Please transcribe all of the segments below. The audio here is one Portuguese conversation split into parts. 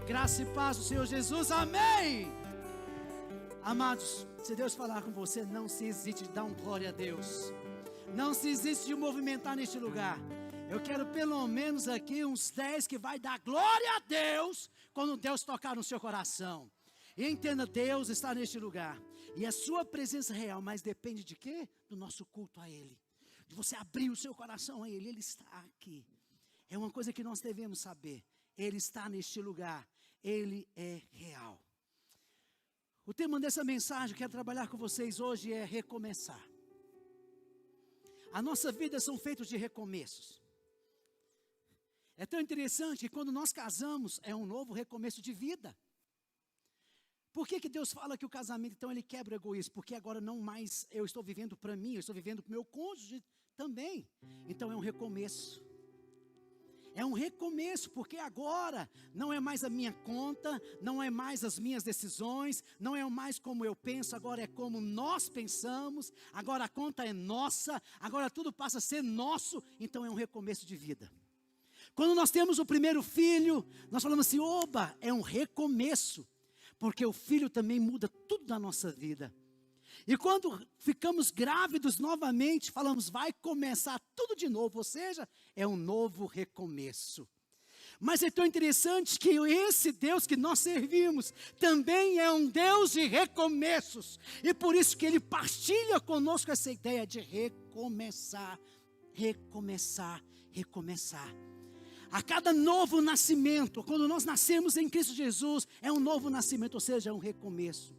Graça e paz do Senhor Jesus, amém. Amados, se Deus falar com você, não se hesite de dar um glória a Deus. Não se hesite de movimentar neste lugar. Eu quero pelo menos aqui uns 10 que vai dar glória a Deus quando Deus tocar no seu coração. E entenda, Deus está neste lugar. E a sua presença real, mas depende de quê? Do nosso culto a Ele. De você abrir o seu coração a Ele. Ele está aqui. É uma coisa que nós devemos saber. Ele está neste lugar. Ele é real. O tema dessa mensagem que eu quero trabalhar com vocês hoje é recomeçar. A nossa vida são feitas de recomeços. É tão interessante que quando nós casamos é um novo recomeço de vida. Por que Deus fala que o casamento então ele quebra o egoísmo? Porque agora não mais eu estou vivendo para mim, eu estou vivendo para o meu cônjuge também. Então é um recomeço. É um recomeço, porque agora não é mais a minha conta, não é mais as minhas decisões, não é mais como eu penso, agora é como nós pensamos, agora a conta é nossa, agora tudo passa a ser nosso, então é um recomeço de vida. Quando nós temos o primeiro filho, nós falamos assim, oba, é um recomeço, porque o filho também muda tudo da nossa vida. E quando ficamos grávidos novamente, falamos, vai começar tudo de novo, ou seja, é um novo recomeço. Mas é tão interessante que esse Deus que nós servimos, também é um Deus de recomeços. E por isso que Ele partilha conosco essa ideia de recomeçar, recomeçar, recomeçar. A cada novo nascimento, quando nós nascemos em Cristo Jesus, é um novo nascimento, ou seja, é um recomeço.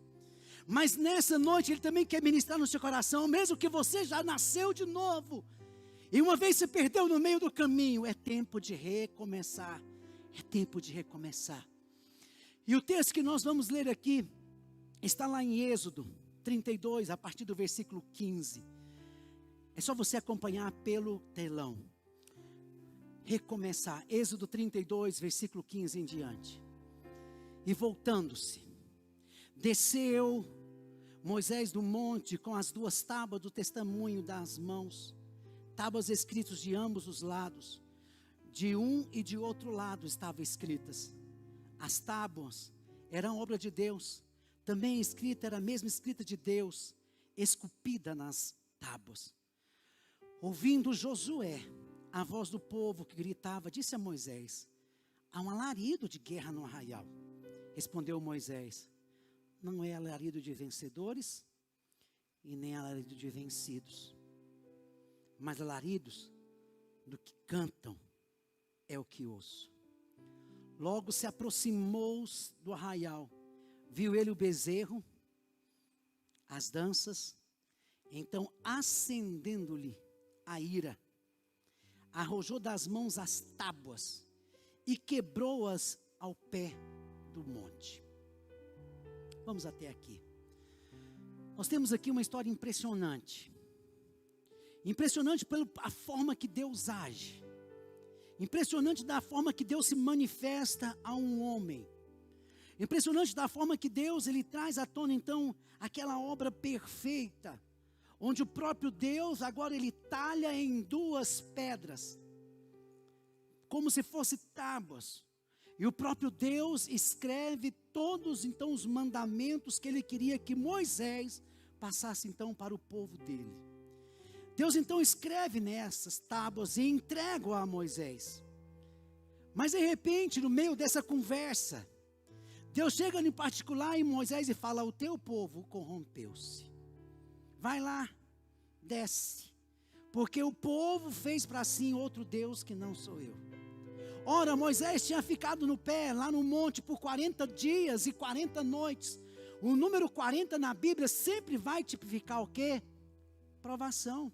Mas nessa noite Ele também quer ministrar no seu coração, mesmo que você já nasceu de novo. E uma vez se perdeu no meio do caminho, é tempo de recomeçar. É tempo de recomeçar. E o texto que nós vamos ler aqui, está lá em Êxodo 32, a partir do versículo 15. É só você acompanhar pelo telão. Recomeçar, Êxodo 32, versículo 15 em diante. E voltando-se, desceu Moisés do monte com as 2 tábuas do testemunho das mãos, tábuas escritas de ambos os lados, de um e de outro lado estavam escritas. As tábuas eram obra de Deus, também escrita era a mesma escrita de Deus, esculpida nas tábuas. Ouvindo Josué a voz do povo que gritava, disse a Moisés, há um alarido de guerra no arraial. Respondeu Moisés, não é alarido de vencedores e nem alarido de vencidos, mas alaridos do que cantam é o que ouço. Logo se aproximou do arraial, viu ele o bezerro, as danças, então acendendo-lhe a ira, arrojou das mãos as tábuas e quebrou-as ao pé do monte. Vamos até aqui. Nós temos aqui uma história impressionante. Impressionante pela forma que Deus age. Impressionante da forma que Deus se manifesta a um homem. Impressionante da forma que Deus ele traz à tona então aquela obra perfeita. Onde o próprio Deus agora ele talha em 2 pedras. Como se fossem tábuas. E o próprio Deus escreve todos então os mandamentos que Ele queria que Moisés passasse então para o povo dele. Deus então escreve nessas tábuas e entrega a Moisés. Mas de repente no meio dessa conversa, Deus chega em particular em Moisés e fala, o teu povo corrompeu-se. Vai lá, desce, porque o povo fez para si outro Deus que não sou eu. Ora, Moisés tinha ficado no pé, lá no monte, por 40 dias e 40 noites. O número 40 na Bíblia sempre vai tipificar o quê? Provação.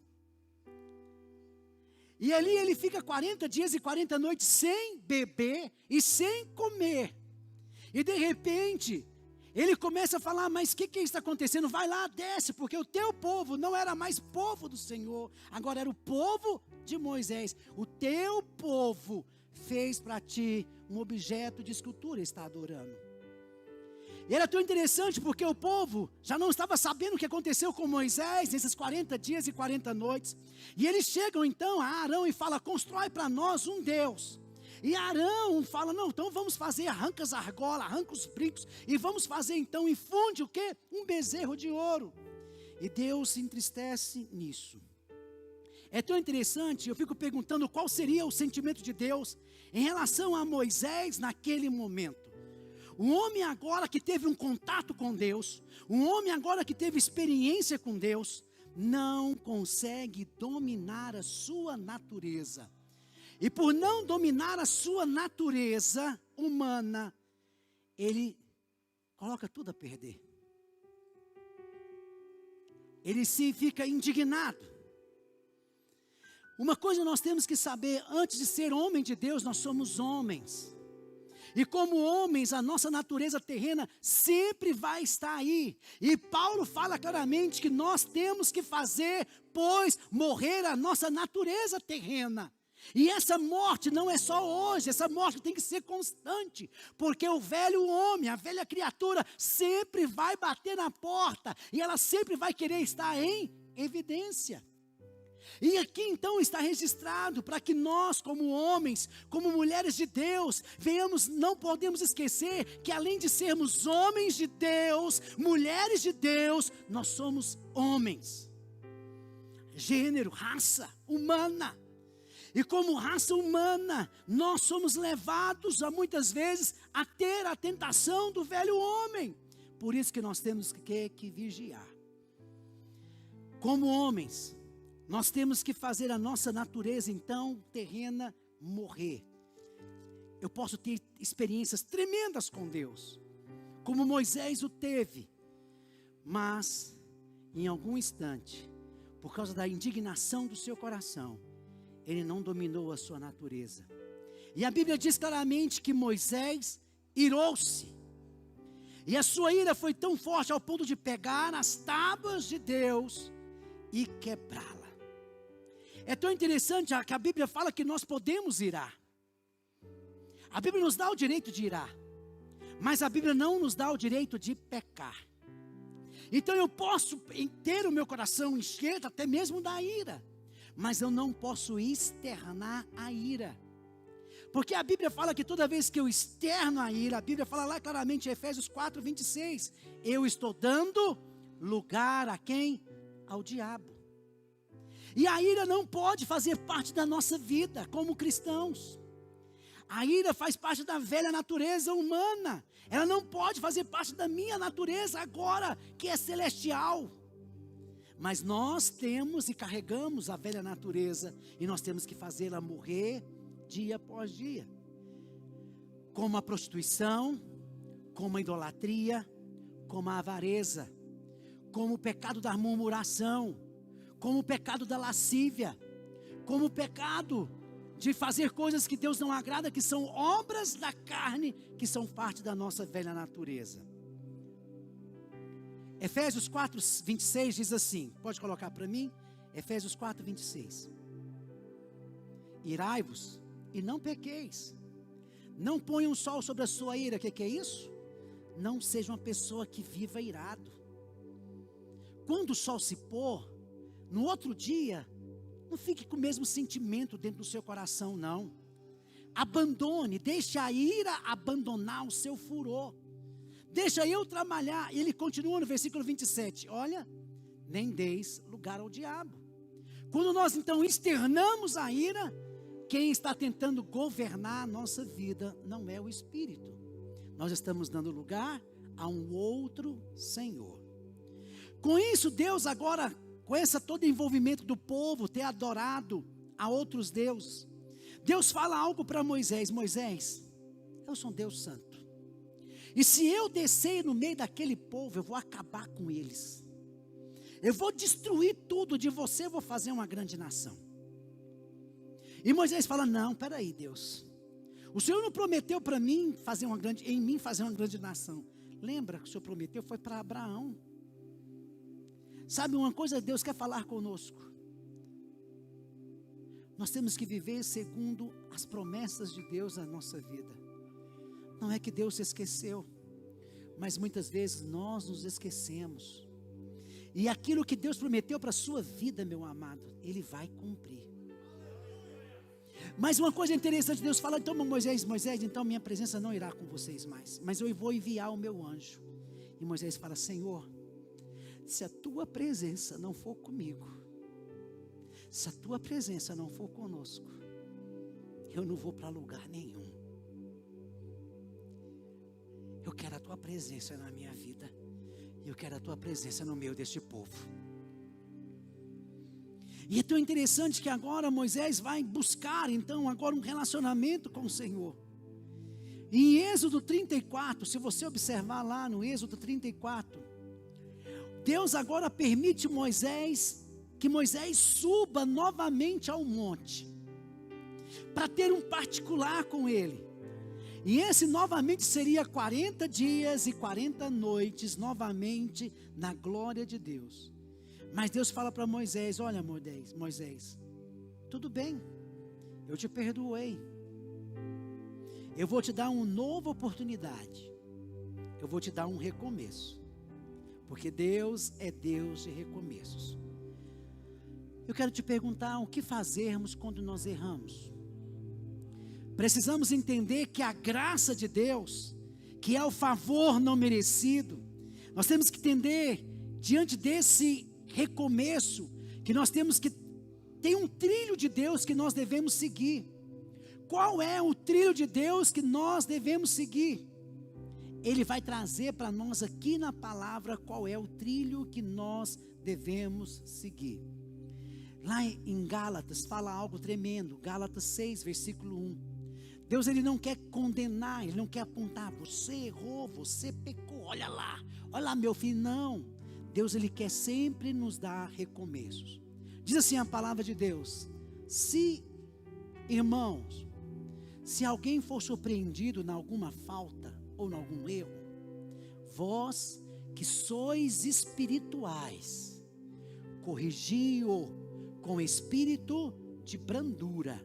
E ali ele fica 40 dias e 40 noites sem beber e sem comer. E de repente, ele começa a falar, mas o que está acontecendo? Vai lá, desce, porque o teu povo não era mais povo do Senhor. Agora era o povo de Moisés. O teu povo fez para ti um objeto de escultura e está adorando. E era tão interessante porque o povo já não estava sabendo o que aconteceu com Moisés nesses 40 dias e 40 noites. E eles chegam então a Arão e falam, constrói para nós um Deus. E Arão fala, não, então vamos fazer, arranca as argolas, arranca os brincos, e vamos fazer então, e funde o quê? Um bezerro de ouro. E Deus se entristece nisso. É tão interessante, eu fico perguntando qual seria o sentimento de Deus em relação a Moisés naquele momento. Um homem agora que teve um contato com Deus, um homem agora que teve experiência com Deus, não consegue dominar a sua natureza. E por não dominar a sua natureza humana, ele coloca tudo a perder. Ele se fica indignado. Uma coisa nós temos que saber, antes de ser homem de Deus, nós somos homens. E como homens, a nossa natureza terrena sempre vai estar aí. E Paulo fala claramente que nós temos que fazer, pois, morrer a nossa natureza terrena. E essa morte não é só hoje, essa morte tem que ser constante. Porque o velho homem, a velha criatura, sempre vai bater na porta. E ela sempre vai querer estar em evidência. E aqui então está registrado para que nós, como homens, como mulheres de Deus, venhamos, não podemos esquecer que além de sermos homens de Deus, mulheres de Deus, nós somos homens. Gênero, raça humana. E como raça humana, nós somos levados a muitas vezes a ter a tentação do velho homem. Por isso que nós temos que vigiar. Como homens, nós temos que fazer a nossa natureza, então, terrena, morrer. Eu posso ter experiências tremendas com Deus, como Moisés o teve. Mas, em algum instante, por causa da indignação do seu coração, ele não dominou a sua natureza. E a Bíblia diz claramente que Moisés irou-se. E a sua ira foi tão forte ao ponto de pegar as tábuas de Deus e quebrá-la. É tão interessante que a Bíblia fala que nós podemos irar. A Bíblia nos dá o direito de irar. Mas a Bíblia não nos dá o direito de pecar. Então eu posso ter o meu coração encher até mesmo da ira. Mas eu não posso externar a ira. Porque a Bíblia fala que toda vez que eu externo a ira, a Bíblia fala lá claramente em Efésios 4, 26. Eu estou dando lugar a quem? Ao diabo. E a ira não pode fazer parte da nossa vida como cristãos. A ira faz parte da velha natureza humana. Ela não pode fazer parte da minha natureza agora, que é celestial. Mas nós temos e carregamos a velha natureza. E nós temos que fazê-la morrer dia após dia. Como a prostituição, como a idolatria, como a avareza, como o pecado da murmuração, como o pecado da lascívia, como o pecado de fazer coisas que Deus não agrada, que são obras da carne, que são parte da nossa velha natureza. Efésios 4, 26 diz assim, pode colocar para mim? Efésios 4, 26. Irai-vos e não pequeis. Não ponham o sol sobre a sua ira. O que é isso? Não seja uma pessoa que viva irado. Quando o sol se pôr, no outro dia, não fique com o mesmo sentimento dentro do seu coração, não. Abandone, deixe a ira abandonar o seu furor. Deixa eu trabalhar. E ele continua no versículo 27. Olha, nem deis lugar ao diabo. Quando nós então externamos a ira, quem está tentando governar a nossa vida não é o Espírito. Nós estamos dando lugar a um outro Senhor. Com isso, Deus agora, com esse todo envolvimento do povo, ter adorado a outros deuses, Deus fala algo para Moisés. Moisés, eu sou um Deus santo. E se eu descer no meio daquele povo, eu vou acabar com eles. Eu vou destruir tudo de você, eu vou fazer uma grande nação. E Moisés fala, não, peraí Deus. O Senhor não prometeu para mim fazer uma grande nação. Lembra que o Senhor prometeu? Foi para Abraão. Sabe uma coisa, Deus quer falar conosco. Nós temos que viver segundo as promessas de Deus na nossa vida. Não é que Deus se esqueceu, mas muitas vezes nós nos esquecemos. E aquilo que Deus prometeu para a sua vida, meu amado, Ele vai cumprir. Mas uma coisa interessante, Deus fala, então Moisés, então minha presença não irá com vocês mais, mas eu vou enviar o meu anjo. E Moisés fala, Senhor, se a tua presença não for comigo, se a tua presença não for conosco, eu não vou para lugar nenhum. Eu quero a tua presença na minha vida, eu quero a tua presença no meio deste povo. E é tão interessante que agora Moisés vai buscar então agora um relacionamento com o Senhor. Em Êxodo 34, se você observar lá no Êxodo 34, Deus agora permite que Moisés suba novamente ao monte, para ter um particular com ele. E esse novamente seria 40 dias e 40 noites, novamente na glória de Deus. Mas Deus fala para Moisés, olha Moisés, tudo bem, eu te perdoei. Eu vou te dar uma nova oportunidade. Eu vou te dar um recomeço. Porque Deus é Deus de recomeços. Eu quero te perguntar, o que fazermos quando nós erramos? Precisamos entender que a graça de Deus, que é o favor não merecido, nós temos que entender, diante desse recomeço, que nós temos que ter um trilho de Deus que nós devemos seguir. Qual é o trilho de Deus que nós devemos seguir? Ele vai trazer para nós aqui na palavra qual é o trilho que nós devemos seguir. Lá em Gálatas fala algo tremendo, Gálatas 6, versículo 1. Deus, ele não quer condenar, ele não quer apontar, você errou, você pecou, olha lá meu filho, não. Deus, ele quer sempre nos dar recomeços. Diz assim a palavra de Deus, irmãos, se alguém for surpreendido em alguma falta ou em algum erro, vós que sois espirituais, corrigi-o com espírito de brandura.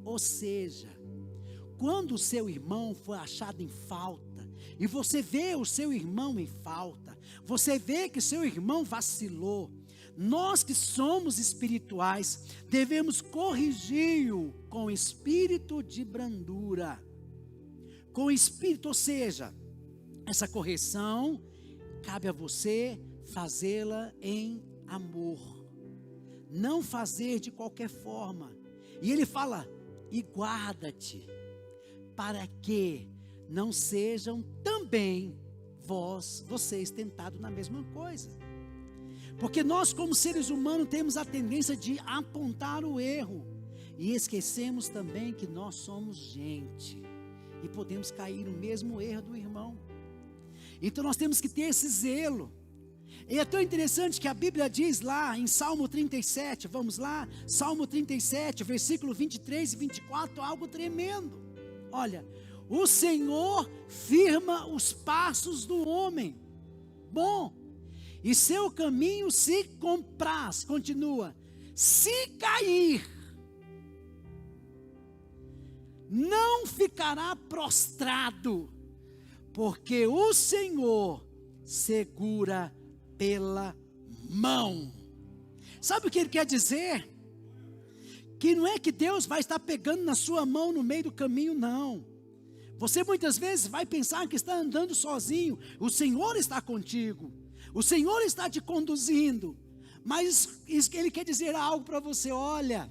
Ou seja, quando o seu irmão for achado em falta, e você vê o seu irmão em falta, você vê que seu irmão vacilou, nós que somos espirituais, devemos corrigi-o com espírito de brandura. Com espírito, ou seja, essa correção cabe a você fazê-la em amor, não fazer de qualquer forma. E ele fala, e guarda-te, para que não sejam também vocês tentados na mesma coisa. Porque nós, como seres humanos, temos a tendência de apontar o erro, e esquecemos também que nós somos gente, e podemos cair no mesmo erro do irmão. Então nós temos que ter esse zelo. E é tão interessante que a Bíblia diz lá em Salmo 37, vamos lá, Salmo 37, versículo 23 e 24, algo tremendo. Olha, o Senhor firma os passos do homem, bom, e seu caminho se compraz, continua, se cair, não ficará prostrado, porque o Senhor segura pela mão. Sabe o que ele quer dizer? Que não é que Deus vai estar pegando na sua mão no meio do caminho, não. Você muitas vezes vai pensar que está andando sozinho. O Senhor está contigo, o Senhor está te conduzindo, mas ele quer dizer algo para você. Olha,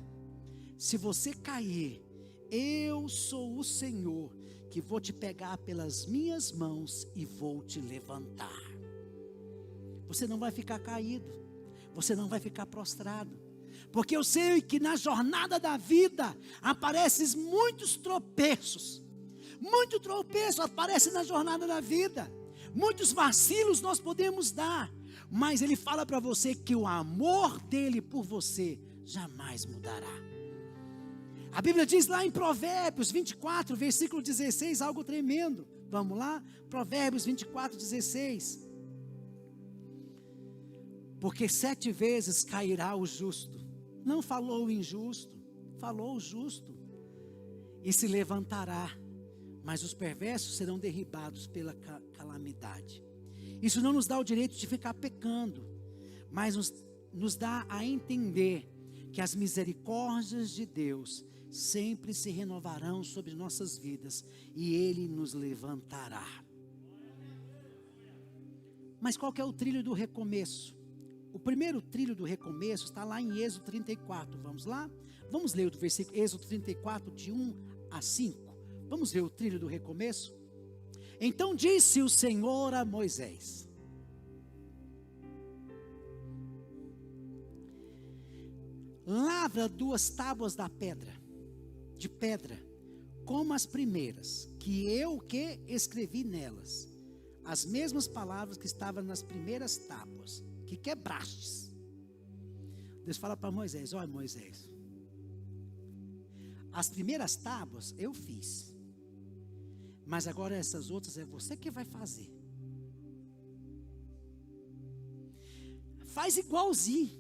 se você cair, eu sou o Senhor que vou te pegar pelas minhas mãos e vou te levantar. Você não vai ficar caído, você não vai ficar prostrado, porque eu sei que na jornada da vida aparecem muitos tropeços, muito tropeço aparece na jornada da vida, muitos vacilos nós podemos dar, mas ele fala para você que o amor dele por você jamais mudará. A Bíblia diz lá em Provérbios 24, versículo 16, algo tremendo. Vamos lá? Provérbios 24, 16. Porque 7 vezes cairá o justo. Não falou o injusto, falou o justo. E se levantará, mas os perversos serão derribados pela calamidade. Isso não nos dá o direito de ficar pecando, mas nos dá a entender que as misericórdias de Deus sempre se renovarão sobre nossas vidas e Ele nos levantará. Mas qual que é o trilho do recomeço? O primeiro trilho do recomeço está lá em Êxodo 34, vamos lá? Vamos ler o versículo Êxodo 34, de 1 a 5. Vamos ver o trilho do recomeço? Então disse o Senhor a Moisés: lavra 2 tábuas de pedra, como as primeiras, que eu escrevi nelas, as mesmas palavras que estavam nas primeiras tábuas, que quebrastes. Deus fala para Moisés: olha, Moisés, as primeiras tábuas eu fiz, mas agora essas outras é você que vai fazer. Faz igualzinho.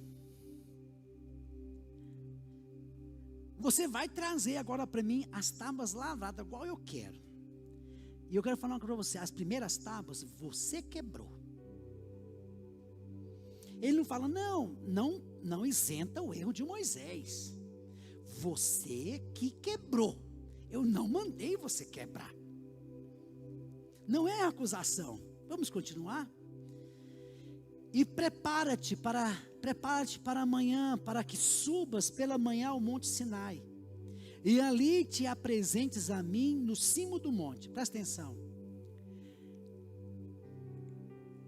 Você vai trazer agora para mim as tábuas lavradas, igual eu quero. E eu quero falar uma coisa para você: as primeiras tábuas você quebrou. Ele não fala, não isenta o erro de Moisés. Você que quebrou. Eu não mandei você quebrar. Não é acusação. Vamos continuar? E prepara-te para amanhã, para que subas pela manhã ao monte Sinai, e ali te apresentes a mim no cimo do monte. Presta atenção.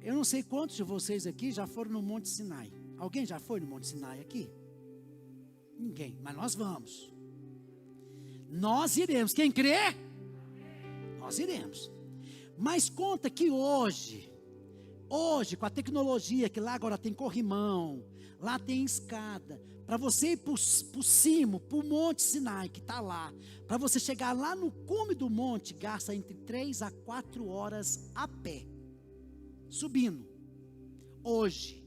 Eu não sei quantos de vocês aqui já foram no monte Sinai. Alguém já foi no monte Sinai aqui? Ninguém, mas nós vamos. Nós iremos. Quem crê? Nós iremos. Mas conta que hoje, com a tecnologia, que lá agora tem corrimão, lá tem escada, para você ir para o monte Sinai, que está lá, para você chegar lá no cume do monte, gasta entre 3 a 4 horas a pé, subindo. Hoje,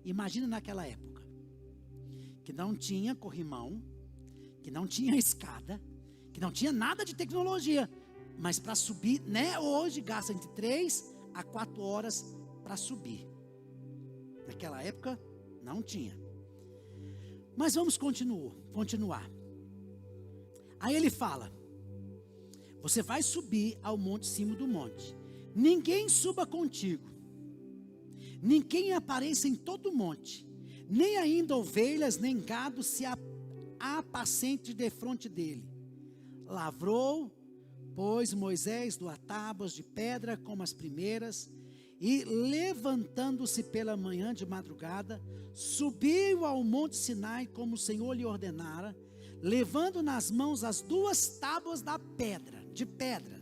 imagina naquela época, que não tinha corrimão, que não tinha escada, que não tinha nada de tecnologia, mas para subir, né, hoje gasta entre 3 a 4 horas para subir. Naquela época não tinha. Mas vamos continuar. Aí ele fala: você vai subir ao monte, cimo do monte. Ninguém suba contigo, ninguém apareça em todo o monte, nem ainda ovelhas nem gado se apacente defronte dele. Lavrou, pois, Moisés 2 tábuas de pedra como as primeiras, e levantando-se pela manhã de madrugada, subiu ao monte Sinai como o Senhor lhe ordenara, levando nas mãos as 2 tábuas de pedra.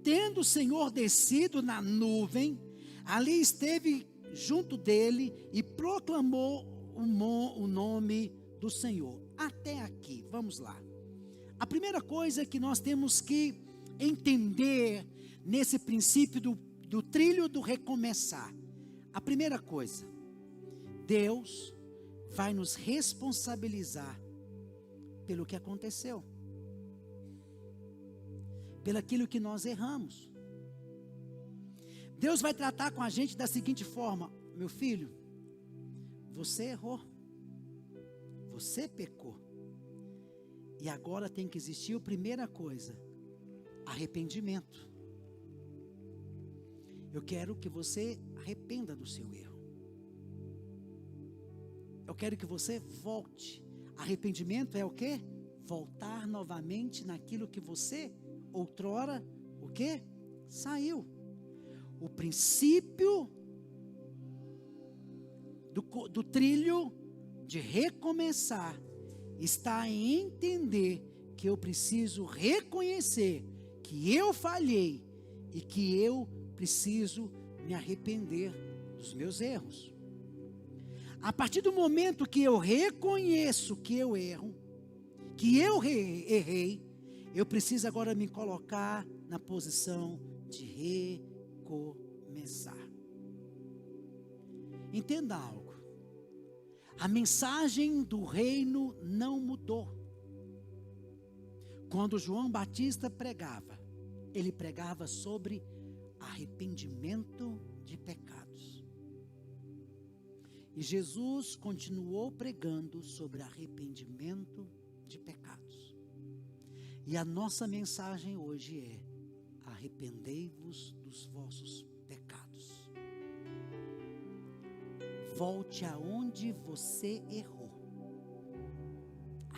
Tendo o Senhor descido na nuvem, ali esteve junto dele e proclamou o nome do Senhor. Até aqui, vamos lá. A primeira coisa que nós temos que entender nesse princípio do trilho do recomeçar. A primeira coisa, Deus vai nos responsabilizar pelo que aconteceu, pelaquilo que nós erramos. Deus vai tratar com a gente da seguinte forma: meu filho, você errou, você pecou, e agora tem que existir a primeira coisa, arrependimento. Eu quero que você arrependa do seu erro. Eu quero que você volte. Arrependimento é o quê? Voltar novamente naquilo que você outrora, o quê? Saiu. O princípio do trilho de recomeçar está em entender que eu preciso reconhecer que eu falhei e que eu preciso me arrepender dos meus erros. A partir do momento que eu reconheço que eu erro, que eu errei, eu preciso agora me colocar na posição de recomeçar. Entenda algo: a mensagem do reino não mudou. Quando João Batista pregava, ele pregava sobre arrependimento de pecados. E Jesus continuou pregando sobre arrependimento de pecados. E a nossa mensagem hoje é: arrependei-vos dos vossos pecados. Volte aonde você errou,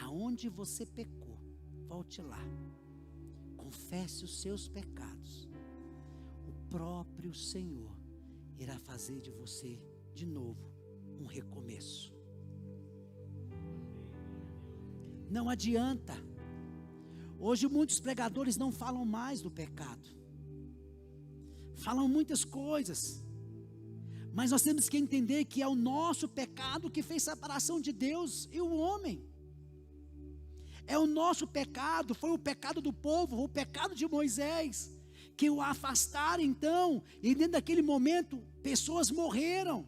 aonde você pecou, volte lá, confesse os seus pecados. O próprio Senhor irá fazer de você de novo um recomeço. Não adianta. Hoje muitos pregadores não falam mais do pecado, falam muitas coisas, mas nós temos que entender que é o nosso pecado que fez separação de Deus e o homem. É o nosso pecado, foi o pecado do povo, o pecado de Moisés, que o afastaram então, e dentro daquele momento, pessoas morreram.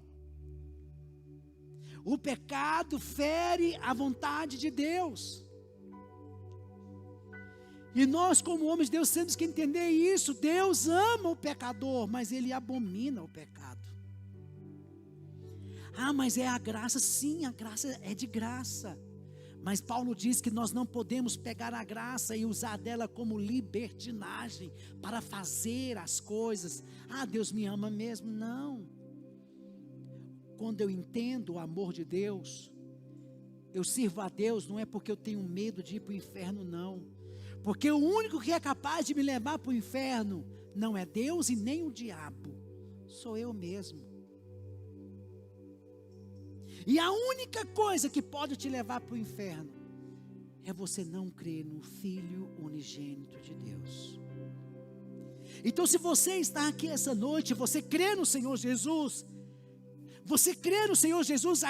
O pecado fere a vontade de Deus. E nós, como homens de Deus, temos que entender isso. Deus ama o pecador, mas Ele abomina o pecado. Ah, mas é a graça. Sim, a graça é de graça. Mas Paulo diz que nós não podemos pegar a graça e usar dela como libertinagem para fazer as coisas. Ah, Deus me ama mesmo? Não. Quando eu entendo o amor de Deus, eu sirvo a Deus, não é porque eu tenho medo de ir para o inferno, não. Porque o único que é capaz de me levar para o inferno não é Deus e nem o diabo, sou eu mesmo. E a única coisa que pode te levar para o inferno é você não crer no Filho unigênito de Deus. Então, se você está aqui essa noite, você crê no Senhor Jesus, você crê no Senhor Jesus,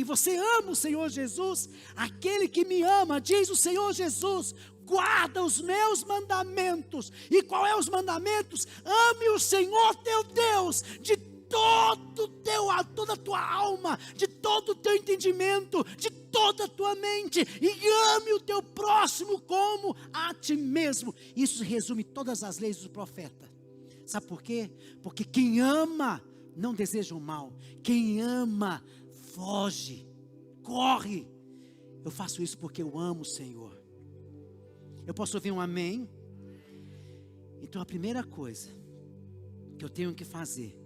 você ama o Senhor Jesus, aquele que me ama, diz o Senhor Jesus: guarda os meus mandamentos. E qual é os mandamentos? Ame o Senhor teu Deus de toda a tua alma, de todo o teu entendimento, de toda a tua mente, e ame o teu próximo como a ti mesmo. Isso resume todas as leis do profeta. Sabe por quê? Porque quem ama não deseja o mal, quem ama foge, corre. Eu faço isso porque eu amo o Senhor. Eu posso ouvir um amém? Então a primeira coisa que eu tenho que fazer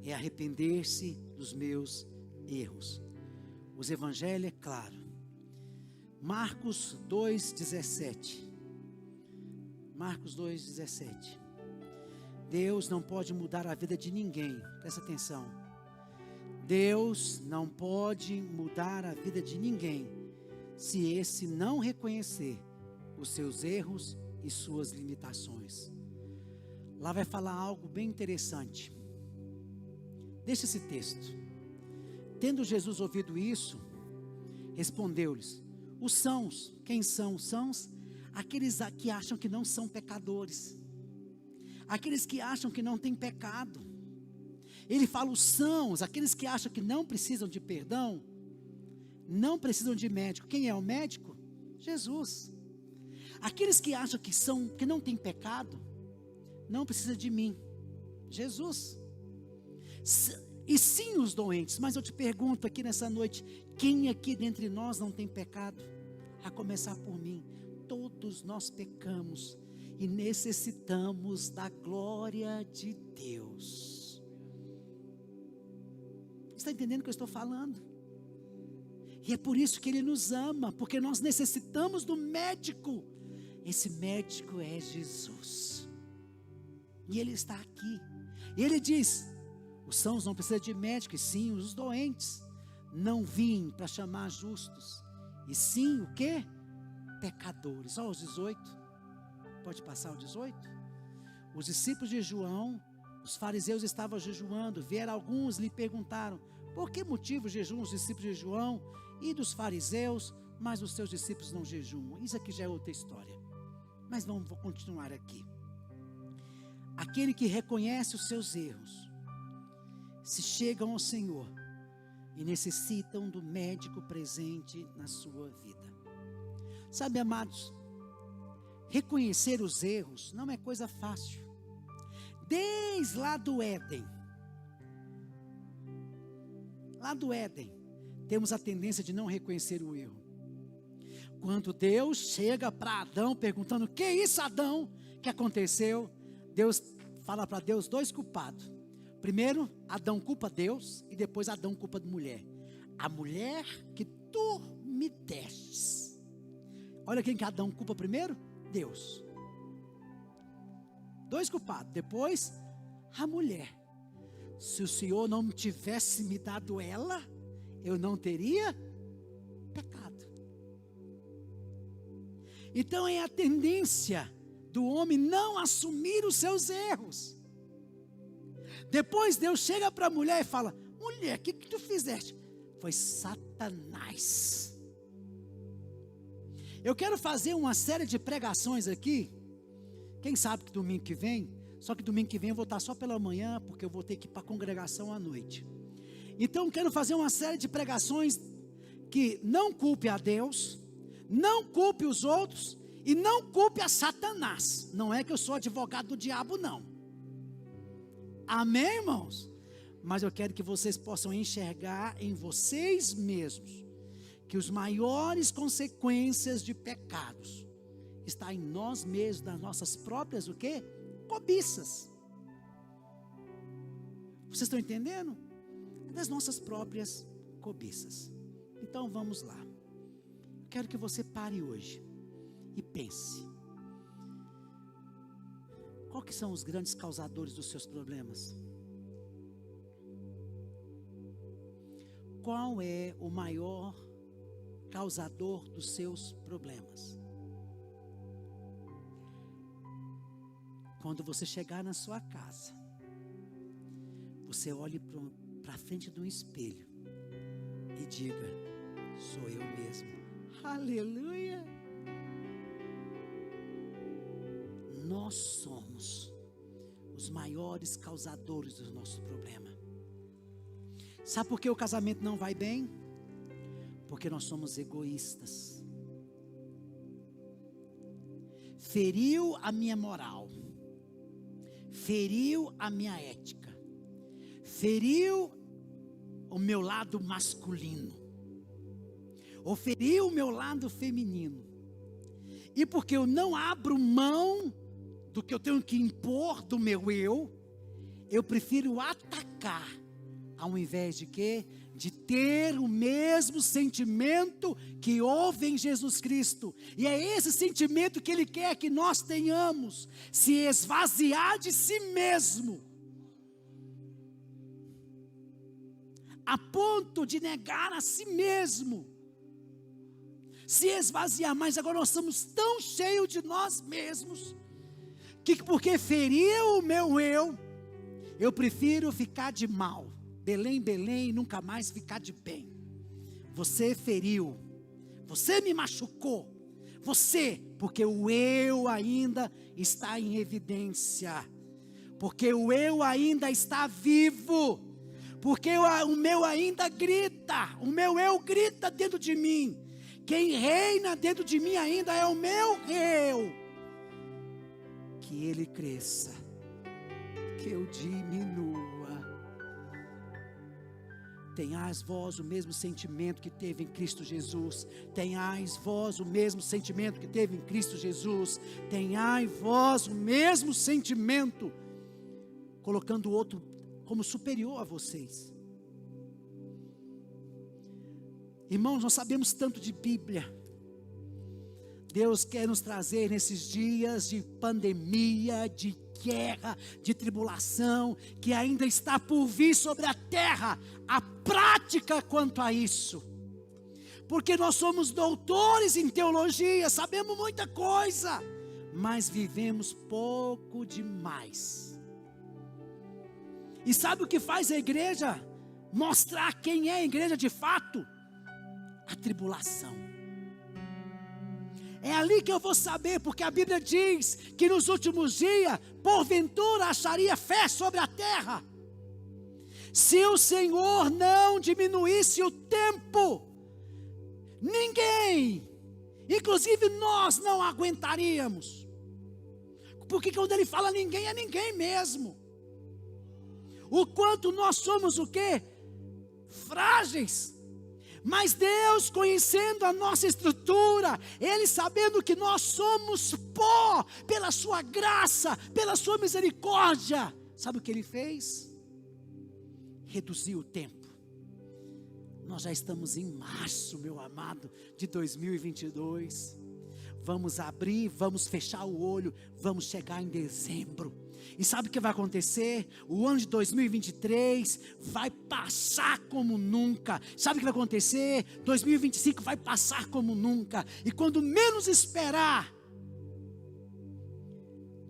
é arrepender-se dos meus erros. Os evangelhos é claro. Marcos 2,17. Marcos 2,17. Deus não pode mudar a vida de ninguém. Presta atenção. Deus não pode mudar a vida de ninguém se esse não reconhecer os seus erros e suas limitações. Lá vai falar algo bem interessante. Deixa esse texto. Tendo Jesus ouvido isso, respondeu-lhes: os sãos, quem são? São aqueles que acham que não são pecadores, aqueles que acham que não têm pecado. Ele fala os sãos, aqueles que acham que não precisam de perdão, não precisam de médico. Quem é o médico? Jesus. Aqueles que acham que não têm pecado, não precisa de mim, Jesus. E sim os doentes. Mas eu te pergunto aqui nessa noite: quem aqui dentre nós não tem pecado? A começar por mim. Todos nós pecamos e necessitamos da glória de Deus. Está entendendo o que eu estou falando? E é por isso que Ele nos ama, porque nós necessitamos do médico. Esse médico é Jesus, e Ele está aqui. E Ele diz: os sãos não precisam de médico, e sim os doentes. Não vim para chamar justos, e sim o quê? Pecadores. Olha os 18, pode passar o 18. Os discípulos de João, os fariseus estavam jejuando. Vieram alguns e lhe perguntaram: por que motivo jejuam os discípulos de João e dos fariseus, mas os seus discípulos não jejuam? Isso aqui já é outra história, mas vou continuar aqui. Aquele que reconhece os seus erros, se chegam ao Senhor e necessitam do médico presente na sua vida. Sabe, amados, reconhecer os erros não é coisa fácil. Desde lá do Éden, temos a tendência de não reconhecer o erro. Quando Deus chega para Adão perguntando: que é isso, Adão? O que aconteceu? Deus fala para Deus dois culpados. Primeiro, Adão culpa Deus, e depois Adão culpa a mulher. A mulher que tu me destes. Olha quem que Adão culpa primeiro: Deus. Dois culpados. Depois, a mulher. Se o Senhor não tivesse me dado ela, eu não teria pecado. Então é a tendência do homem não assumir os seus erros. Depois Deus chega para a mulher e fala: mulher, o que tu fizeste? Foi Satanás. Eu quero fazer uma série de pregações aqui. Quem sabe que domingo que vem, só que domingo que vem eu vou estar só pela manhã, porque eu vou ter que ir para a congregação à noite. Então quero fazer uma série de pregações que não culpe a Deus, não culpe os outros e não culpe a Satanás. Não é que eu sou advogado do diabo, não. Amém, irmãos? Mas eu quero que vocês possam enxergar em vocês mesmos que os maiores consequências de pecados está em nós mesmos, nas nossas próprias, o quê? Cobiças. Vocês estão entendendo? Das nossas próprias cobiças. Então vamos lá. Quero que você pare hoje e pense. Qual que são os grandes causadores dos seus problemas? Qual é o maior causador dos seus problemas? Quando você chegar na sua casa, você olhe para frente de um espelho e diga: sou eu mesmo. Aleluia! Nós somos os maiores causadores do nosso problema. Sabe por que o casamento não vai bem? Porque nós somos egoístas. Feriu a minha moral, feriu a minha ética, feriu o meu lado masculino, ou feriu o meu lado feminino. E porque eu não abro mão do que eu tenho que impor do meu eu prefiro atacar, ao invés de quê? De ter o mesmo sentimento que houve em Jesus Cristo. E é esse sentimento que Ele quer que nós tenhamos, se esvaziar de si mesmo, a ponto de negar a si mesmo, se esvaziar. Mas agora nós estamos tão cheios de nós mesmos, que porque feriu o meu eu prefiro ficar de mal. Belém, Belém, nunca mais ficar de bem. Você feriu, você me machucou, porque o eu ainda está em evidência, porque o eu ainda está vivo, porque o meu ainda grita, o meu eu grita dentro de mim. Quem reina dentro de mim ainda é o meu eu. Que ele cresça, que eu diminua. Tenhais vós o mesmo sentimento que teve em Cristo Jesus. Tenhais vós o mesmo sentimento que teve em Cristo Jesus. Tenhai vós o mesmo sentimento, colocando o outro como superior a vocês. Irmãos, nós sabemos tanto de Bíblia. Deus quer nos trazer nesses dias de pandemia, de guerra, de tribulação, que ainda está por vir sobre a terra, a prática quanto a isso. Porque nós somos doutores em teologia, sabemos muita coisa, mas vivemos pouco demais. E sabe o que faz a igreja mostrar quem é a igreja de fato? A tribulação. É ali que eu vou saber, porque a Bíblia diz que nos últimos dias, porventura acharia fé sobre a terra. Se o Senhor não diminuísse o tempo, ninguém, inclusive nós, não aguentaríamos. Porque quando ele fala ninguém, é ninguém mesmo. O quanto nós somos o quê? Frágeis. Mas Deus, conhecendo a nossa estrutura, Ele sabendo que nós somos pó, pela sua graça, pela sua misericórdia, sabe o que Ele fez? Reduziu o tempo. Nós já estamos em março, meu amado, de 2022. Vamos abrir, vamos fechar o olho, vamos chegar em dezembro. E sabe o que vai acontecer? O ano de 2023 vai passar como nunca. Sabe o que vai acontecer? 2025 vai passar como nunca. E quando menos esperar,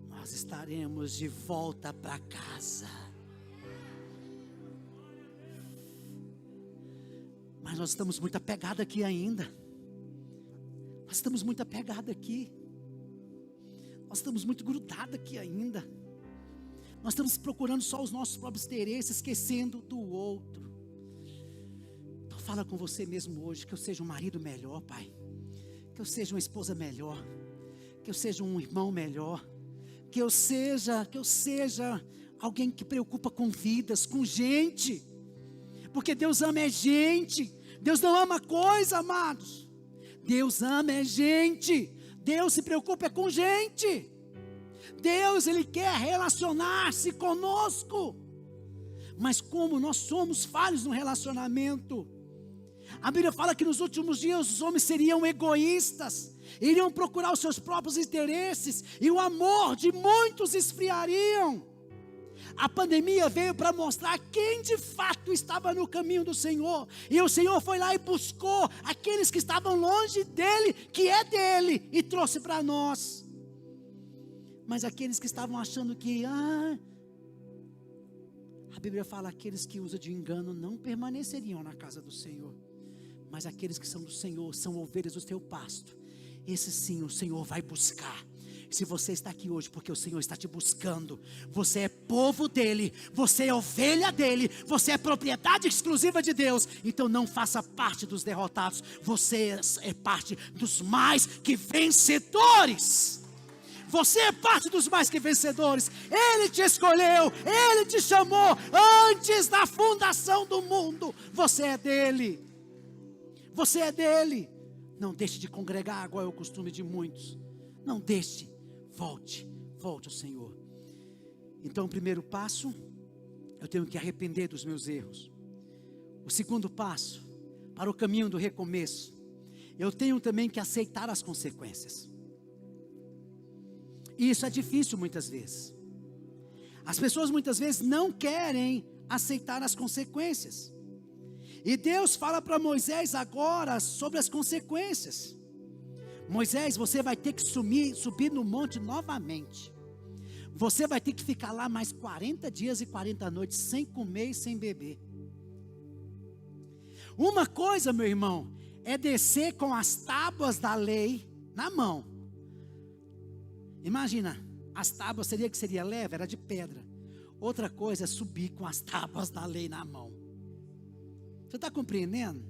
nós estaremos de volta para casa. Mas nós estamos muito apegados aqui ainda. Nós estamos muito apegados aqui. Nós estamos muito grudados aqui ainda. Nós estamos procurando só os nossos próprios interesses, esquecendo do outro. Então fala com você mesmo hoje, que eu seja um marido melhor, pai. Que eu seja uma esposa melhor. Que eu seja um irmão melhor. Que eu seja alguém que preocupa com vidas, com gente. Porque Deus ama é gente. Deus não ama coisa, amados. Deus ama é gente. Deus se preocupa é com gente. Deus, Ele quer relacionar-se conosco. Mas como nós somos falhos no relacionamento, a Bíblia fala que nos últimos dias os homens seriam egoístas, iriam procurar os seus próprios interesses, e o amor de muitos esfriariam. A pandemia veio para mostrar quem de fato estava no caminho do Senhor, e o Senhor foi lá e buscou aqueles que estavam longe dEle, que é dEle, e trouxe para nós. Mas aqueles que estavam achando que, a Bíblia fala, aqueles que usam de engano não permaneceriam na casa do Senhor. Mas aqueles que são do Senhor, são ovelhas do seu pasto, esse sim o Senhor vai buscar. Se você está aqui hoje porque o Senhor está te buscando, você é povo dEle, você é ovelha dEle, você é propriedade exclusiva de Deus, então não faça parte dos derrotados, você é parte dos mais que vencedores. Você é parte dos mais que vencedores. Ele te escolheu, Ele te chamou antes da fundação do mundo. Você é dEle. Você é dEle. Não deixe de congregar, igual é o costume de muitos. Não deixe. Volte ao Senhor. Então o primeiro passo, eu tenho que arrepender dos meus erros. O segundo passo, para o caminho do recomeço, eu tenho também que aceitar as consequências. E isso é difícil muitas vezes. As pessoas muitas vezes não querem aceitar as consequências. E Deus fala para Moisés agora sobre as consequências. Moisés, você vai ter que subir no monte novamente. Você vai ter que ficar lá mais 40 dias e 40 noites, sem comer e sem beber. Uma coisa, meu irmão, é descer com as tábuas da lei na mão. Imagina, as tábuas seria leve, era de pedra. Outra coisa é subir com as tábuas da lei na mão. Você está compreendendo?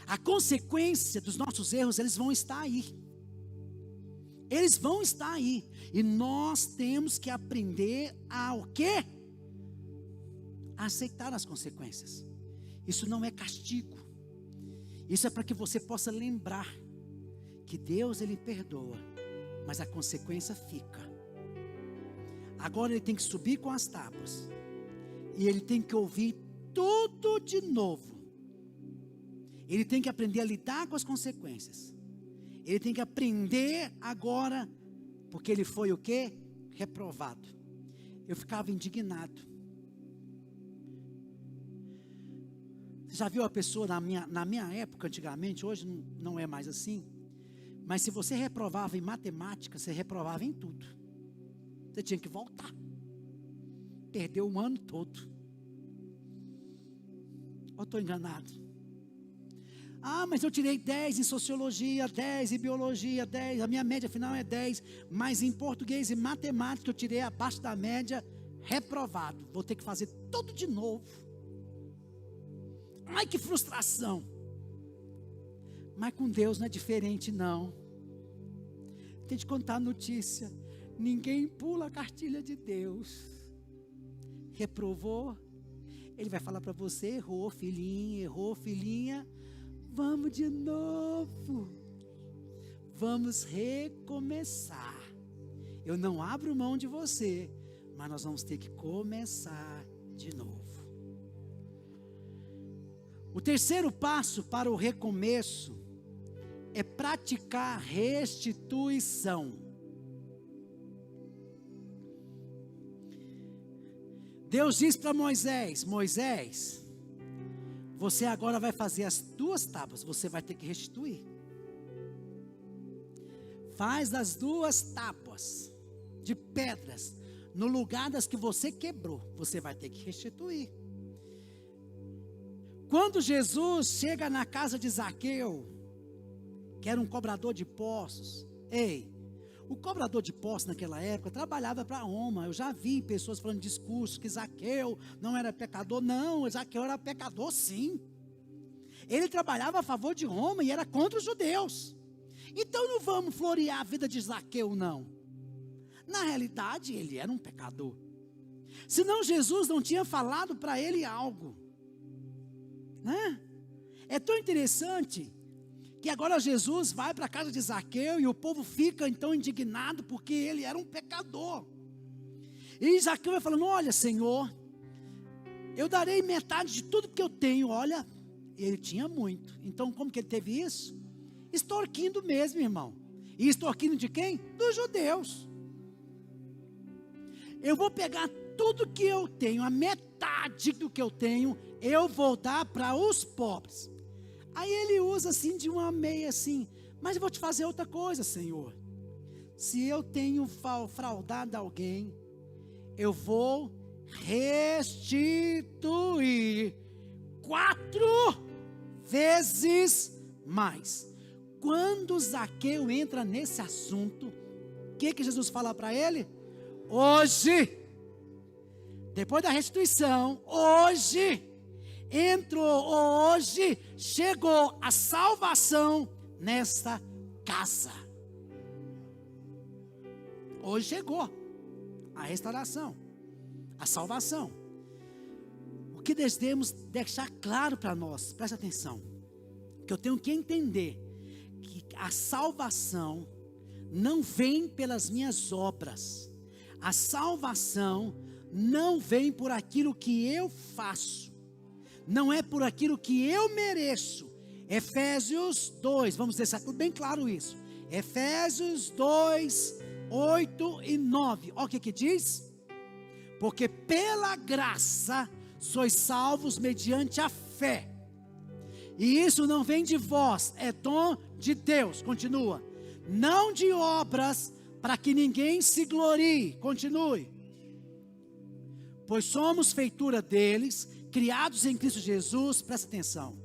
A consequência dos nossos erros, eles vão estar aí. Eles vão estar aí. E nós temos que aprender a o quê? A aceitar as consequências. Isso não é castigo. Isso é para que você possa lembrar que Deus, Ele perdoa, mas a consequência fica. Agora ele tem que subir com as tábuas, e ele tem que ouvir tudo de novo. Ele tem que aprender a lidar com as consequências. Ele tem que aprender agora, porque ele foi o quê? Reprovado. Eu ficava indignado. Você já viu a pessoa na minha época, antigamente, hoje não é mais assim, mas se você reprovava em matemática, você reprovava em tudo. Você tinha que voltar. Perdeu um ano todo. Ou estou enganado? Mas eu tirei 10 em sociologia, 10 em biologia, 10. A minha média final é 10. Mas em português e matemática eu tirei abaixo da média, reprovado. Vou ter que fazer tudo de novo. Ai, que frustração. Mas com Deus não é diferente, não. Tem que contar a notícia. Ninguém pula a cartilha de Deus. Reprovou, Ele vai falar para você: errou, filhinho, errou, filhinha. Vamos de novo. Vamos recomeçar. Eu não abro mão de você, mas nós vamos ter que começar de novo. O terceiro passo para o recomeço é praticar restituição. Deus diz para Moisés: Moisés, você agora vai fazer as 2 tábuas, você vai ter que restituir. Faz as 2 tábuas de pedras no lugar das que você quebrou, você vai ter que restituir. Quando Jesus chega na casa de Zaqueu, que era um cobrador de impostos, o cobrador de impostos naquela época trabalhava para Roma. Eu já vi pessoas falando discursos que Zaqueu não era pecador. Não, Zaqueu era pecador sim. Ele trabalhava a favor de Roma e era contra os judeus. Então não vamos florear a vida de Zaqueu não. Na realidade ele era um pecador. Senão Jesus não tinha falado para ele algo, né? É tão interessante que agora Jesus vai para a casa de Zaqueu e o povo fica então indignado porque ele era um pecador. E Zaqueu vai falando: olha, Senhor, eu darei metade de tudo que eu tenho. Olha, ele tinha muito. Então como que ele teve isso? Extorquindo mesmo, irmão. E extorquindo de quem? Dos judeus. Eu vou pegar tudo que eu tenho, a metade do que eu tenho, eu vou dar para os pobres. Aí ele usa assim de uma meia assim: mas eu vou te fazer outra coisa, Senhor. Se eu tenho fraudado alguém, eu vou restituir 4 vezes mais. Quando Zaqueu entra nesse assunto, o que Jesus fala para ele? Hoje, depois da restituição, hoje chegou a salvação nesta casa. Hoje chegou a restauração, a salvação. O que devemos deixar claro para nós, presta atenção, que eu tenho que entender que a salvação não vem pelas minhas obras, a salvação não vem por aquilo que eu faço, não é por aquilo que eu mereço. Efésios 2, vamos deixar bem claro isso. Efésios 2, 8 e 9, olha o que diz: porque pela graça sois salvos mediante a fé, e isso não vem de vós, é dom de Deus. Continua: não de obras, para que ninguém se glorie. Continue: pois somos feitura deles, criados em Cristo Jesus. Presta atenção,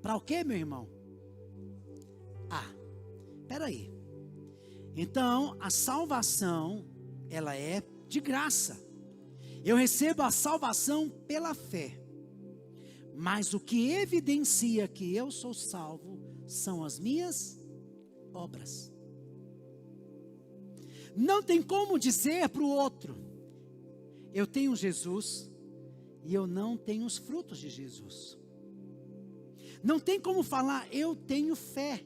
para o que, meu irmão? Espera aí. Então a salvação, ela é de graça. Eu recebo a salvação pela fé, mas o que evidencia que eu sou salvo são as minhas obras. Não tem como dizer para o outro: eu tenho Jesus, e eu não tenho os frutos de Jesus. Não tem como falar: eu tenho fé.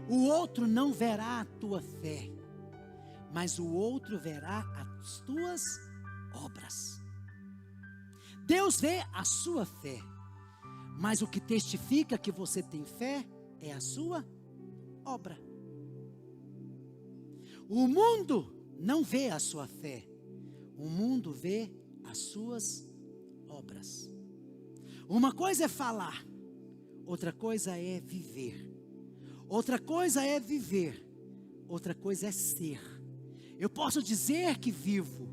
O outro não verá a tua fé, mas o outro verá as tuas obras. Deus vê a sua fé, mas o que testifica que você tem fé é a sua obra. O mundo não vê a sua fé, o mundo vê as suas obras. Uma coisa é falar, outra coisa é viver. Outra coisa é viver, outra coisa é ser. Eu posso dizer que vivo,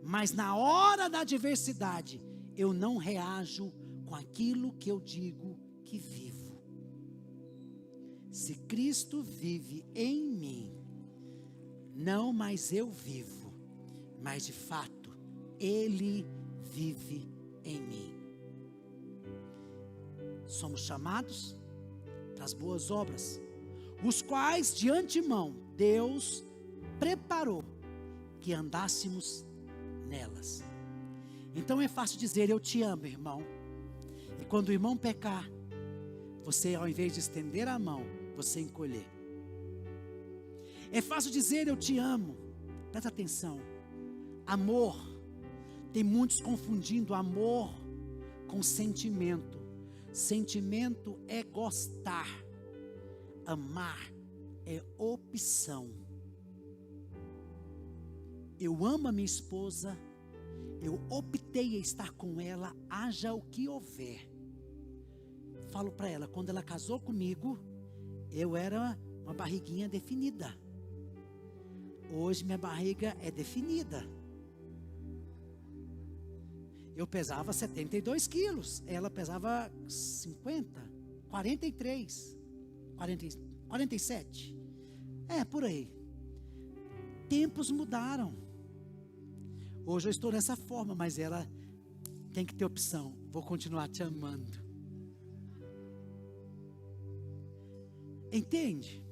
mas na hora da adversidade eu não reajo com aquilo que eu digo que vivo. Se Cristo vive em mim, não mais eu vivo, mas de fato Ele vive em mim. Somos chamados para as boas obras, os quais de antemão Deus preparou que andássemos nelas. Então é fácil dizer eu te amo, irmão. E quando o irmão pecar, você, ao invés de estender a mão, você encolher. É fácil dizer eu te amo. Presta atenção. Amor. Tem muitos confundindo amor com sentimento. Sentimento é gostar. Amar é opção. Eu amo a minha esposa. Eu optei em estar com ela, haja o que houver. Falo para ela, quando ela casou comigo, eu era uma barriguinha definida. Hoje minha barriga é definida. Eu pesava 72 quilos, ela pesava 50, 43, 47. Por aí. Tempos mudaram. Hoje eu estou dessa forma, mas ela tem que ter opção. Vou continuar te amando. Entende?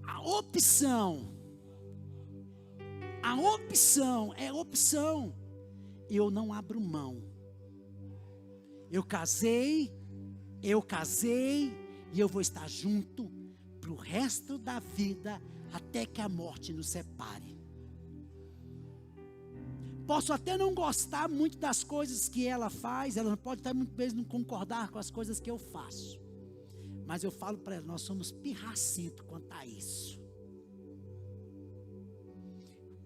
A opção é opção. Eu não abro mão. Eu casei e eu vou estar junto para o resto da vida, até que a morte nos separe. Posso até não gostar muito das coisas que ela faz, ela pode até muitas vezes não concordar com as coisas que eu faço. Mas eu falo para ela, nós somos pirracentos quanto a isso.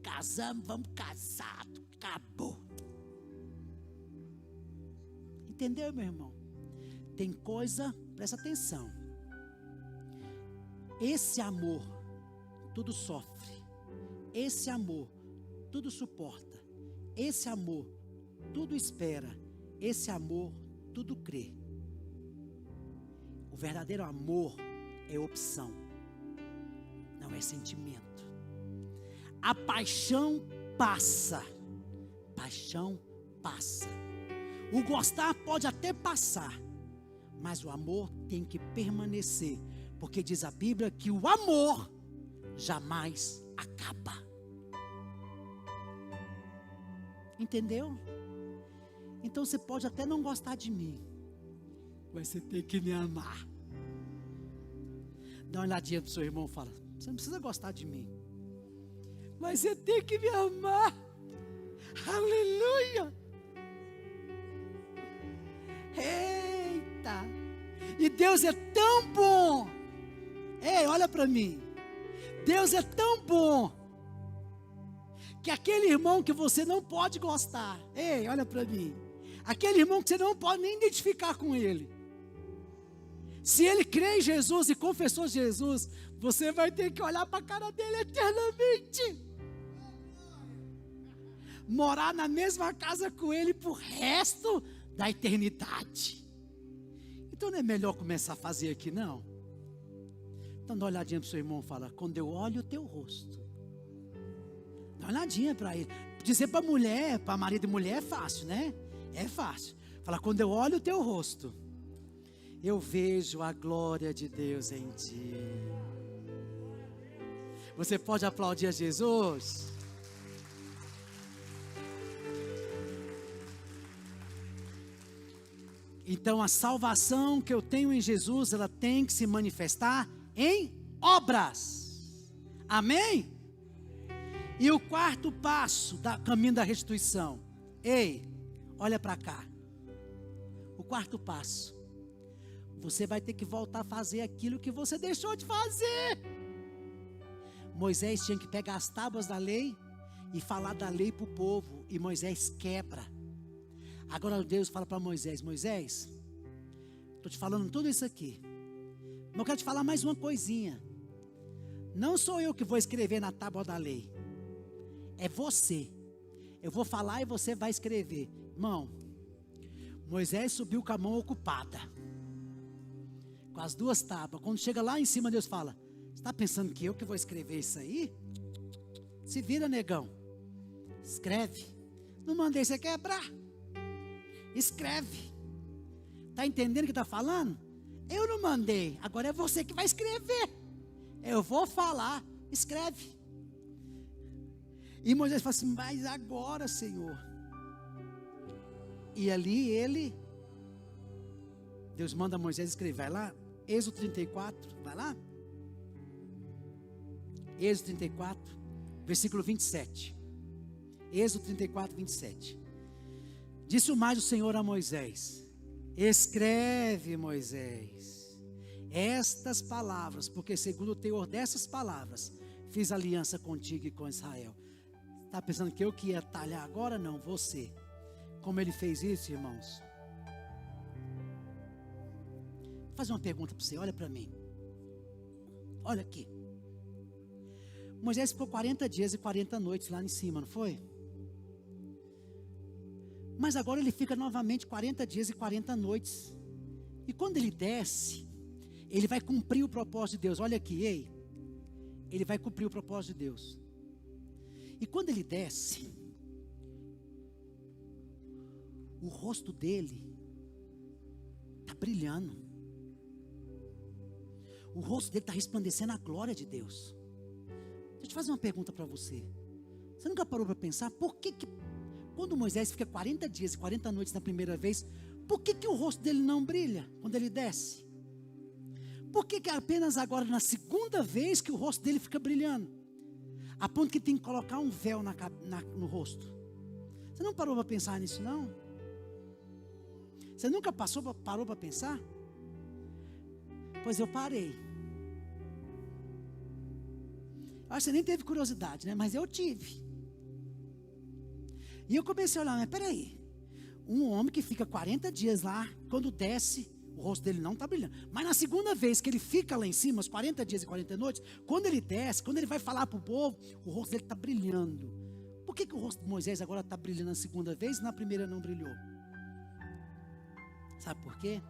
Casamos, vamos casar, acabou. Entendeu, meu irmão? Tem coisa, presta atenção. Esse amor, tudo sofre. Esse amor, tudo suporta. Esse amor, tudo espera. Esse amor, tudo crê. O verdadeiro amor é opção, não é sentimento. A paixão passa. Paixão passa. O gostar pode até passar, mas o amor tem que permanecer, porque diz a Bíblia que o amor jamais acaba. Entendeu? Então você pode até não gostar de mim, mas você tem que me amar. Dá uma olhadinha pro seu irmão e fala, você não precisa gostar de mim, mas você tem que me amar. Aleluia. Eita. E Deus é tão bom. Ei, olha para mim. Deus é tão bom que aquele irmão que você não pode gostar, ei, olha para mim, aquele irmão que você não pode nem identificar com ele, se ele crê em Jesus e confessou Jesus, você vai ter que olhar para a cara dele eternamente, morar na mesma casa com ele pro resto da eternidade. Então não é melhor começar a fazer aqui, não? Então dá uma olhadinha para o seu irmão e fala, quando eu olho o teu rosto, dá uma olhadinha para ele. Dizer para mulher, para marido e mulher é fácil, né? É fácil. Fala, quando eu olho o teu rosto, eu vejo a glória de Deus em ti. Você pode aplaudir a Jesus? Então a salvação que eu tenho em Jesus, ela tem que se manifestar em obras. Amém? E o quarto passo do caminho da restituição. Ei, olha para cá. O quarto passo. Você vai ter que voltar a fazer aquilo que você deixou de fazer. Moisés tinha que pegar as tábuas da lei e falar da lei para o povo. E Moisés quebra. Agora Deus fala para Moisés, Moisés, estou te falando tudo isso aqui, mas eu quero te falar mais uma coisinha. Não sou eu que vou escrever na tábua da lei, é você. Eu vou falar e você vai escrever. Irmão, Moisés subiu com a mão ocupada, com as duas tábuas. Quando chega lá em cima, Deus fala, você está pensando que eu que vou escrever isso aí? Se vira, negão, escreve. Não mandei você quebrar. Escreve. Está entendendo o que está falando? Eu não mandei, agora é você que vai escrever. Eu vou falar, escreve. E Moisés fala assim: mas agora, Senhor. E ali Deus manda Moisés escrever, vai lá, Êxodo 34, vai lá. Êxodo 34, versículo 27. Êxodo 34, 27. Disse mais o Senhor a Moisés: escreve, Moisés, estas palavras, porque segundo o teor dessas palavras, fiz aliança contigo e com Israel. Está pensando que eu que ia talhar agora? Não, você. Como ele fez isso, irmãos? Vou fazer uma pergunta para você, olha para mim. Olha aqui. Moisés ficou 40 dias e 40 noites lá em cima, não foi? Mas agora ele fica novamente 40 dias e 40 noites. E quando ele desce, ele vai cumprir o propósito de Deus. Olha aqui, ei. Ele vai cumprir o propósito de Deus. E quando ele desce, o rosto dele está brilhando. O rosto dele está resplandecendo a glória de Deus. Deixa eu te fazer uma pergunta para você. Você nunca parou para pensar por que quando Moisés fica 40 dias e 40 noites na primeira vez, por que o rosto dele não brilha quando ele desce? Por que apenas agora na segunda vez que o rosto dele fica brilhando? A ponto que tem que colocar um véu no rosto. Você não parou para pensar nisso, não? Você nunca parou para pensar? Pois eu parei. Acho que você nem teve curiosidade, né? Mas eu tive. E eu comecei a olhar, mas peraí. Um homem que fica 40 dias lá, quando desce, o rosto dele não está brilhando. Mas na segunda vez que ele fica lá em cima, os 40 dias e 40 noites, quando ele desce, quando ele vai falar para o povo, o rosto dele está brilhando. Por que o rosto de Moisés agora está brilhando na segunda vez e na primeira não brilhou? Sabe por quê?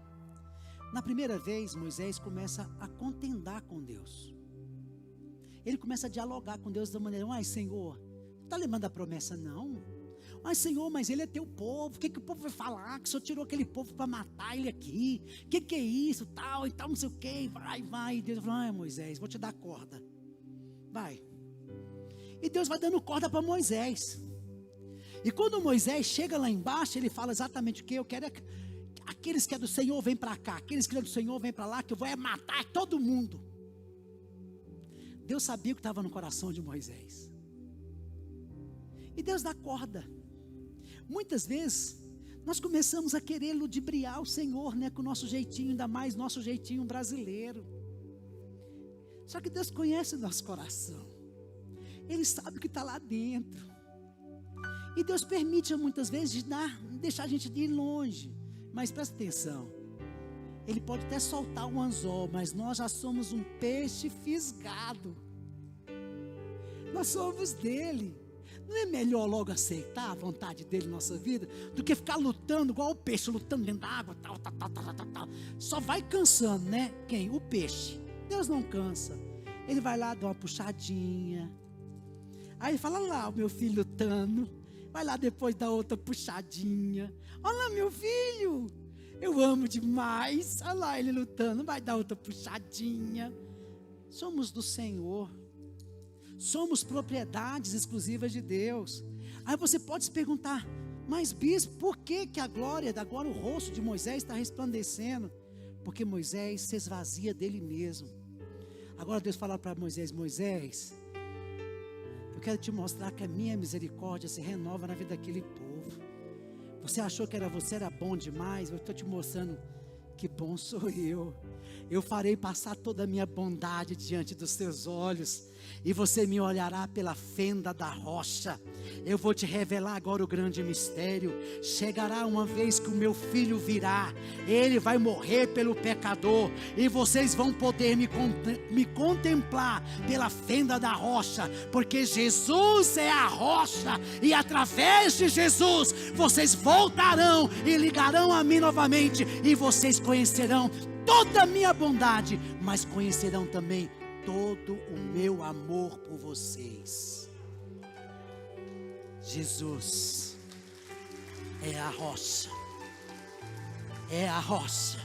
Na primeira vez, Moisés começa a contendar com Deus. Ele começa a dialogar com Deus da maneira: ai, Senhor, está lembrando da promessa? Não. Ai, Senhor, mas ele é teu povo, o que o povo vai falar? Que o Senhor tirou aquele povo para matar ele aqui, o que é isso, tal, e tal, não sei o que, vai. E Deus fala: ai, Moisés, vou te dar corda, vai. E Deus vai dando corda para Moisés. E quando Moisés chega lá embaixo, ele fala exatamente o que eu quero. Aqueles que é do Senhor, vem para cá, aqueles que é do Senhor, vem para lá, que eu vou matar todo mundo. Deus sabia o que estava no coração de Moisés. E Deus dá corda. Muitas vezes, nós começamos a querer ludibriar o Senhor, né, com o nosso jeitinho, ainda mais nosso jeitinho brasileiro. Só que Deus conhece o nosso coração. Ele sabe o que está lá dentro. E Deus permite muitas vezes deixar a gente ir longe. Mas presta atenção. Ele pode até soltar um anzol, mas nós já somos um peixe fisgado. Nós somos dele. Não é melhor logo aceitar a vontade dele na nossa vida do que ficar lutando igual o peixe, lutando dentro da água, tal. Só vai cansando, né? Quem? O peixe. Deus não cansa. Ele vai lá, dá uma puxadinha. Aí ele fala: lá, o meu filho lutando. Vai lá depois dar outra puxadinha. Olha lá, meu filho, eu amo demais. Olha lá ele lutando, vai dar outra puxadinha. Somos do Senhor. Somos propriedades exclusivas de Deus. Aí você pode se perguntar: mas bispo, por que a glória, agora o rosto de Moisés está resplandecendo? Porque Moisés se esvazia dele mesmo. Agora Deus fala para Moisés: Moisés, eu quero te mostrar que a minha misericórdia se renova na vida daquele povo. Você achou que você era bom demais? Eu estou te mostrando que bom sou eu. Eu farei passar toda a minha bondade diante dos teus olhos, e você me olhará pela fenda da rocha. Eu vou te revelar agora o grande mistério. Chegará uma vez que o meu filho virá, ele vai morrer pelo pecador, e vocês vão poder me contemplar pela fenda da rocha, porque Jesus é a rocha, e através de Jesus vocês voltarão e ligarão a mim novamente, e vocês conhecerão toda a minha bondade, mas conhecerão também todo o meu amor por vocês. Jesus é a rocha. É a rocha.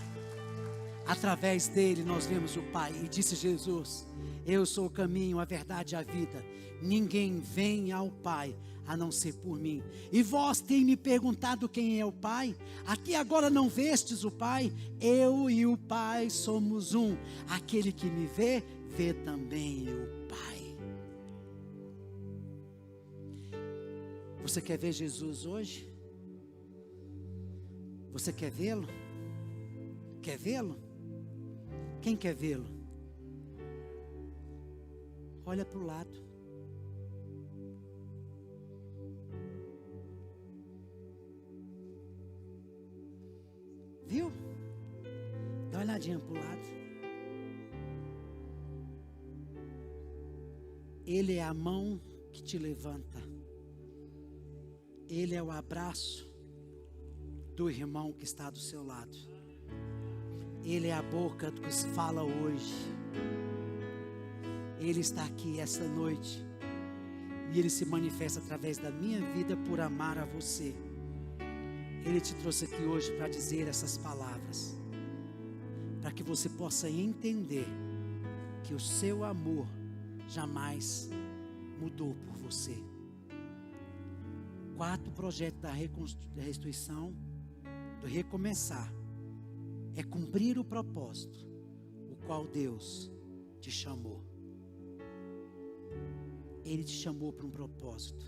Através dele nós vemos o Pai. E disse Jesus: Eu sou o caminho, a verdade e a vida. Ninguém vem ao Pai a não ser por mim. E vós tem me perguntado quem é o Pai? Aqui agora não vestes o Pai? Eu e o Pai somos um. Aquele que me vê, vê também o Pai. Você quer ver Jesus hoje? Você quer vê-lo? Quer vê-lo? Quem quer vê-lo? Olha para o lado. Viu? Dá uma olhadinha para o lado. Ele é a mão que te levanta. Ele é o abraço do irmão que está do seu lado. Ele é a boca que nos fala hoje. Ele está aqui essa noite. E Ele se manifesta através da minha vida por amar a você. Ele te trouxe aqui hoje para dizer essas palavras. Para que você possa entender que o seu amor jamais mudou por você. 4 projetos da restituição, do recomeçar, é cumprir o propósito, o qual Deus te chamou. Ele te chamou para um propósito.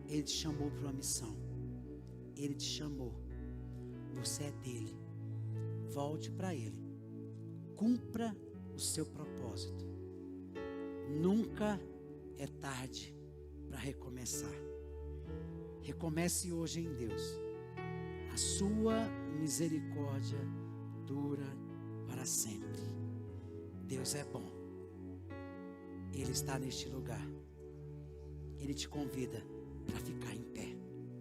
Ele te chamou para uma missão. Ele te chamou. Você é dele. Volte para Ele. Cumpra o seu propósito. Nunca é tarde para recomeçar. Recomece hoje em Deus. A sua misericórdia dura para sempre. Deus é bom. Ele está neste lugar. Ele te convida para ficar em pé.